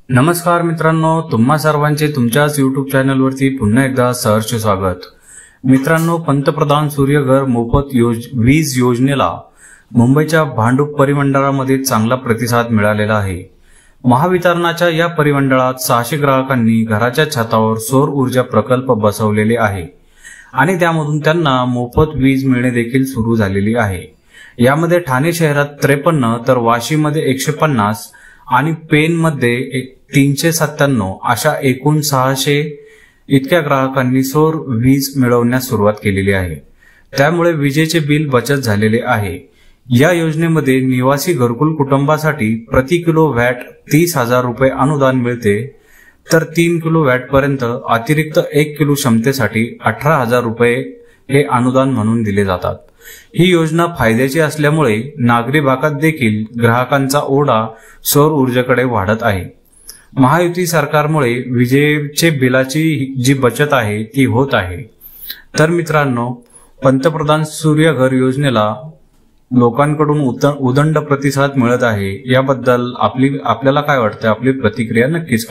नमस्कार मित्रांनो, तुम्हा सर्वांचे तुमच्याच यूट्यूब चॅनलवरती पुन्हा एकदा सहर्ष स्वागत। मित्रांनो, पंतप्रधान सूर्यघर मोफत वीज योजनेला मुंबईच्या भांडूप परिमंडळामध्ये चांगला प्रतिसाद मिळालेला आहे। महावितरणाच्या या परिमंडळात 600 ग्राहकांनी घराच्या छतावर सौर ऊर्जा प्रकल्प बसवलेले आहे आणि त्यामधून त्यांना मोफत वीज मिळणे देखील सुरू झालेली आहे। यामध्ये ठाणे शहरात 53 तर वाशीमध्ये 150 आणि पेनमध्ये 397 अशा एकूण 600 इतक्या ग्राहकांनी सौर वीज मिळवण्यास सुरुवात केलेली आहे। त्यामुळे विजेचे बिल बचत झालेले आहे। या योजनेमध्ये निवासी घरकुल कुटुंबासाठी प्रति किलो वॅट 30,000 रुपये अनुदान मिळते, तर 3 किलो वॅट पर्यंत अतिरिक्त 1 किलो क्षमतेसाठी 18,000 रुपये हे अनुदान म्हणून दिले जातात। ही योजना फायद्याची असल्यामुळे नागरी भागात देखील ग्राहकांचा ओढा सौर ऊर्जेकडे वाढत आहे। महायुती सरकारमुळे विजेचे बिलाची जी बचत आहे ती होत आहे। तर मित्रांनो, पंतप्रधान सूर्यघर योजनेला लोकांकडून उदंड प्रतिसाद मिळत आहे। याबद्दल आपल्याला काय वाटतं? आपली प्रतिक्रिया नक्कीच